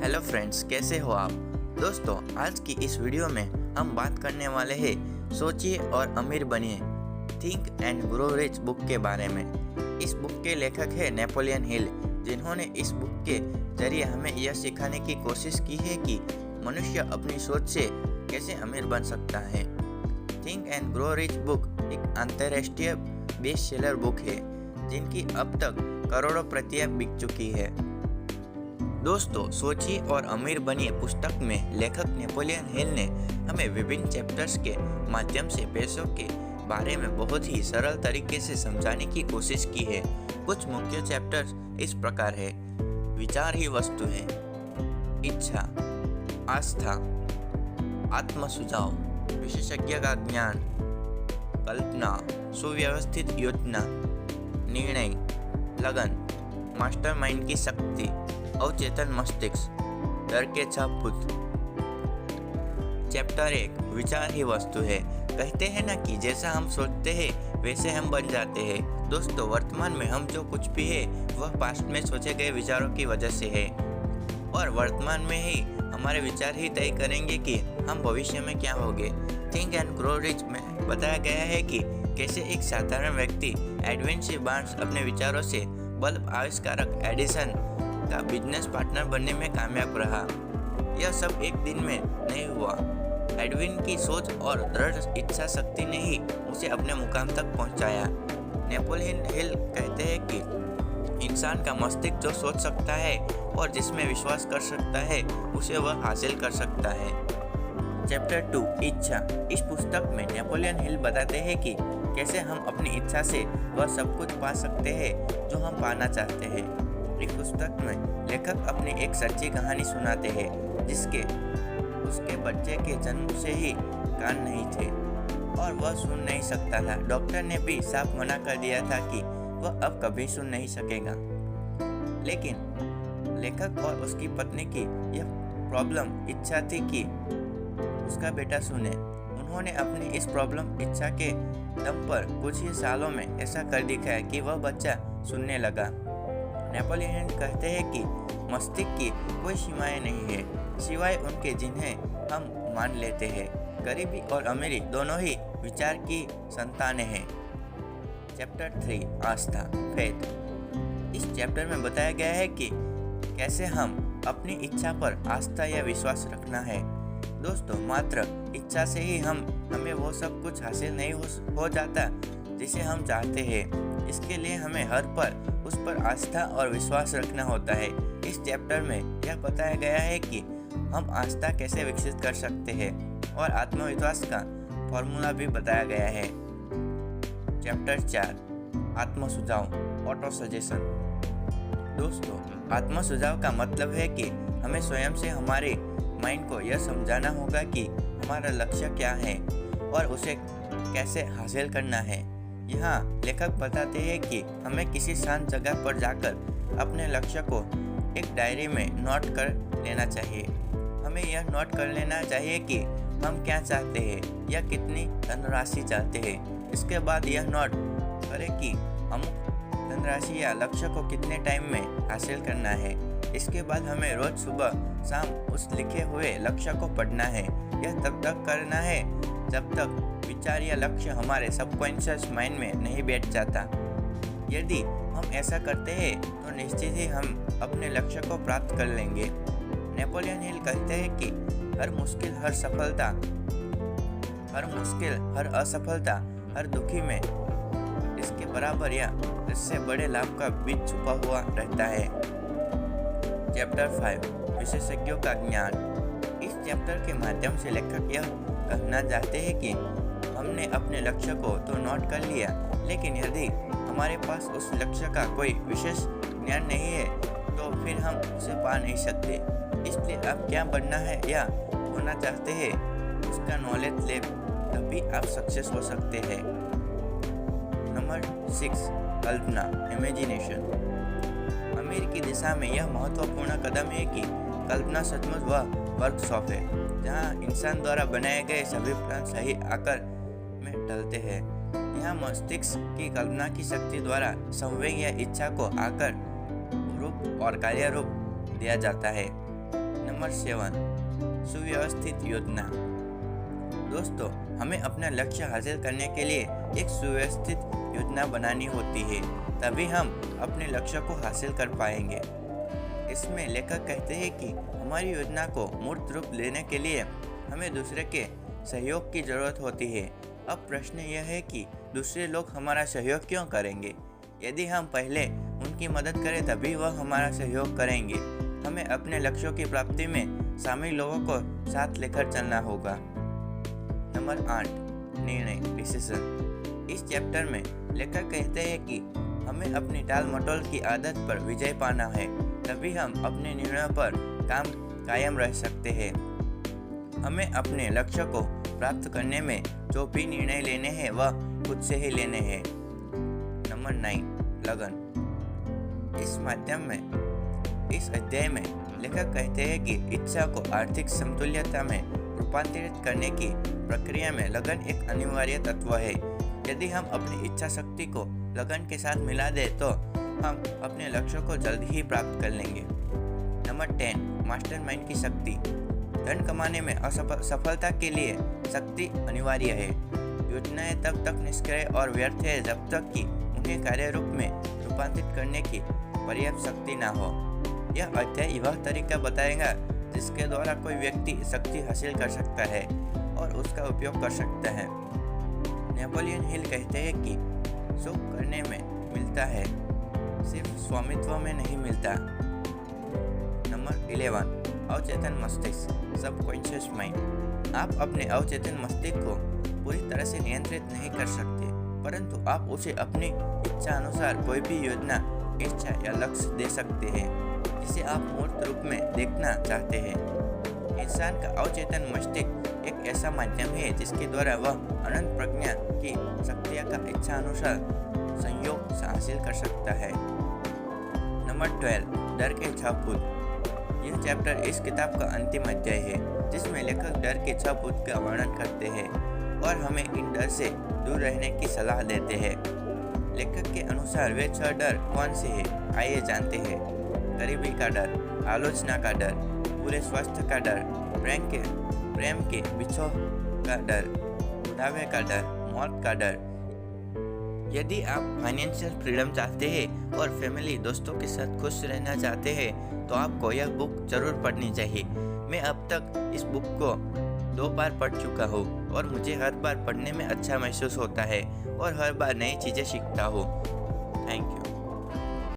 Hello friends, कैसे हो आप। दोस्तों, आज की इस वीडियो में हम बात करने वाले हैं सोचिए और अमीर बनिए, think and grow rich book के बारे में। इस बुक के लेखक है नेपोलियन हिल, जिन्होंने इस बुक के जरिए हमें यह सिखाने की कोशिश की है कि मनुष्य अपनी सोच से कैसे अमीर बन सकता है। Think and grow rich book एक अंतर्राष्ट्रीय बेस्ट सेलर बुक है, जिनकी अब तक करोड़ों प्रतियां बिक चुकी है। दोस्तों, सोचिए और अमीर बनिए पुस्तक में लेखक नेपोलियन हिल ने हमें विभिन्न चैप्टर्स के माध्यम से पैसों के बारे में बहुत ही सरल तरीके से समझाने की कोशिश की है। कुछ मुख्य चैप्टर्स इस प्रकार है। विचार ही वस्तु है, इच्छा, आस्था, आत्म सुझाव, विशेषज्ञ का ज्ञान, कल्पना, सुव्यवस्थित योजना, निर्णय, लगन, मास्टरमाइंड की शक्ति, अवचेतन मस्तिष्क, डर के 6 भूत। चैप्टर 1, विचार ही वस्तु है। कहते हैं ना कि जैसा हम सोचते हैं वैसे हम बन जाते हैं। दोस्तों, वर्तमान में हम जो कुछ भी है वह पास्ट में सोचे गए विचारों की वजह से है, और वर्तमान में ही हमारे विचार ही तय करेंगे कि हम भविष्य में क्या होंगे। थिंक एंड ग्रो रिच में बताया गया है कि कैसे एक साधारण व्यक्ति एडविन सी बार्न्स अपने विचारों से बल्ब आविष्कारक एडिसन का बिजनेस पार्टनर बनने में कामयाब रहा। यह सब एक दिन में नहीं हुआ। एडविन की सोच और दृढ़ इच्छा शक्ति ने ही उसे अपने मुकाम तक पहुंचाया। नेपोलियन हिल कहते हैं कि इंसान का मस्तिष्क जो सोच सकता है और जिसमें विश्वास कर सकता है उसे वह हासिल कर सकता है। चैप्टर 2, इच्छा। इस पुस्तक में नेपोलियन हिल बताते हैं कि कैसे हम अपनी इच्छा से वह सब कुछ पा सकते हैं जो हम पाना चाहते हैं। इस पुस्तक में लेखक अपनी एक सच्ची कहानी सुनाते हैं, जिसके उसके बच्चे के जन्म से ही कान नहीं थे और वह सुन नहीं सकता था। डॉक्टर ने भी साफ मना कर दिया था कि वह अब कभी सुन नहीं सकेगा। लेकिन लेखक और उसकी पत्नी की यह प्रॉब्लम इच्छा थी कि उसका बेटा सुने। उन्होंने अपनी इस प्रॉब्लम इच्छा के दम पर कुछ ही सालों में ऐसा कर दिखाया कि वह बच्चा सुनने लगा। नेपोलियन कहते हैं कि मस्तिष्क की कोई सीमाएं नहीं है सिवाय उनके जिन्हें हम मान लेते हैं। गरीबी और अमीरी दोनों ही विचार की संतानें हैं। चैप्टर 3, आस्था, फेथ। इस चैप्टर में बताया गया है कि कैसे हम अपनी इच्छा पर आस्था या विश्वास रखना है। दोस्तों, मात्र इच्छा से ही हमें वो सब कुछ हासिल नहीं हो जाता जिसे हम चाहते हैं। इसके लिए हमें हर पर उस पर आस्था और विश्वास रखना होता है। इस चैप्टर में यह बताया गया है कि हम आस्था कैसे विकसित कर सकते हैं और आत्मविश्वास का फॉर्मूला भी बताया गया है। चैप्टर 4, आत्म सुझाव, ऑटो सजेशन। दोस्तों, आत्म सुझाव का मतलब है कि हमें स्वयं से हमारे माइंड को यह समझाना होगा कि हमारा लक्ष्य क्या है और उसे कैसे हासिल करना है। यहाँ लेखक बताते हैं कि हमें किसी शांत जगह पर जाकर अपने लक्ष्य को एक डायरी में नोट कर लेना चाहिए। हमें यह नोट कर लेना चाहिए कि हम क्या चाहते हैं या कितनी धनराशि चाहते हैं। इसके बाद यह नोट करें कि हम धनराशि या लक्ष्य को कितने टाइम में हासिल करना है। इसके बाद हमें रोज सुबह शाम उस लिखे हुए लक्ष्य को पढ़ना है। यह तब तक करना है जब तक विचार या लक्ष्य हमारे सबकॉन्शियस माइंड में नहीं बैठ जाता। यदि हम ऐसा करते हैं तो निश्चित ही हम अपने लक्ष्य को प्राप्त कर लेंगे। नेपोलियन हिल कहते हैं कि हर मुश्किल, हर असफलता, हर दुखी में इसके बराबर या इससे बड़े लाभ का बीज छुपा हुआ रहता है। चैप्टर 5, विशेषज्ञों का ज्ञान। इस चैप्टर के माध्यम से लेखक यह कहना चाहते हैं कि हमने अपने लक्ष्य को तो नोट कर लिया, लेकिन यदि हमारे पास उस लक्ष्य का कोई विशेष ज्ञान नहीं है तो फिर हम उसे पा नहीं सकते। इसलिए आप क्या बनना है या होना चाहते हैं उसका नॉलेज ले, तभी आप सक्सेस हो सकते हैं। नंबर 6, कल्पना, इमेजिनेशन। अमीर की दिशा में यह महत्वपूर्ण कदम है कि कल्पना सचमुच वह वर्कशॉप है जहाँ इंसान द्वारा बनाए गए सभी प्लान सही आकार में ढलते हैं। यहाँ मस्तिष्क की कल्पना की शक्ति द्वारा संवेग या इच्छा को आकार, रूप और कार्य रूप दिया जाता है। नंबर 7, सुव्यवस्थित योजना। दोस्तों, हमें अपना लक्ष्य हासिल करने के लिए एक सुव्यवस्थित योजना बनानी होती है, तभी हम अपने लक्ष्य को हासिल कर पाएंगे। इसमें लेखक कहते हैं कि हमारी योजना को मूर्त रूप लेने के लिए हमें दूसरे के सहयोग की जरूरत होती है। अब प्रश्न यह है कि दूसरे लोग हमारा सहयोग क्यों करेंगे? यदि हम पहले उनकी मदद करें तभी वह हमारा सहयोग करेंगे। हमें अपने लक्ष्यों की प्राप्ति में शामिल लोगों को साथ लेकर चलना होगा। नंबर 8, निर्णय, डिसीजन। इस चैप्टर में लेखक कहते हैं कि हमें अपनी टाल मटोल की आदत पर विजय पाना है, तभी हम अपने निर्णयों पर कायम रह सकते हैं। हमें अपने लक्ष्य को प्राप्त करने में जो भी निर्णय लेने हैं वह खुद से ही लेने हैं। नंबर 9, लगन। इस अध्याय में लेखक कहते हैं कि इच्छा को आर्थिक समतुल्यता में रूपांतरित करने की प्रक्रिया में लगन एक अनिवार्य तत्व है। यदि हम अपनी इच्छा शक्ति को लगन के साथ मिला दें तो हम अपने लक्ष्यों को जल्द ही प्राप्त कर लेंगे। नंबर 10, मास्टरमाइंड की शक्ति। धन कमाने में सफलता के लिए शक्ति अनिवार्य है। योजनाएं तब तक निष्क्रिय और व्यर्थ है जब तक कि उन्हें कार्य रूप में रूपांतरित करने की पर्याप्त शक्ति ना हो। यह अध्याय वह तरीका बताएगा जिसके द्वारा कोई व्यक्ति शक्ति हासिल कर सकता है और उसका उपयोग कर सकता है। नेपोलियन हिल कहते हैं कि सुख करने में मिलता है, सिर्फ स्वामित्व में नहीं मिलता। नंबर 11, अवचेतन मस्तिष्क, सबकॉन्शियस माइंड। आप अपने अवचेतन मस्तिष्क को पूरी तरह से नियंत्रित नहीं कर सकते, परंतु आप उसे अपनी इच्छा अनुसार कोई भी योजना, इच्छा या लक्ष्य दे सकते हैं जिसे आप मूर्त रूप में देखना चाहते हैं। इंसान का अवचेतन मस्तिष्क एक ऐसा माध्यम है जिसके द्वारा वह अनंत प्रज्ञा की शक्तियाँ का इच्छा अनुसार संयोग हासिल कर सकता है। नंबर 12, डर के 6 भूत। यह चैप्टर इस किताब का अंतिम अध्याय है जिसमें लेखक डर के 6 भूत का वर्णन करते हैं और हमें इन डर से दूर रहने की सलाह देते हैं। लेखक के अनुसार वे 6 डर कौन से हैं? आइए जानते हैं। गरीबी का डर, आलोचना का डर, पूरे स्वास्थ्य का डर, प्रेम के बिछोह का डर, बुढ़ापे का डर, मौत का डर। यदि आप फाइनेंशियल फ्रीडम चाहते हैं और फैमिली दोस्तों के साथ खुश रहना चाहते हैं तो आपको यह बुक जरूर पढ़नी चाहिए। मैं अब तक इस बुक को 2 बार पढ़ चुका हूँ और मुझे हर बार पढ़ने में अच्छा महसूस होता है और हर बार नई चीज़ें सीखता हूँ। Thank you.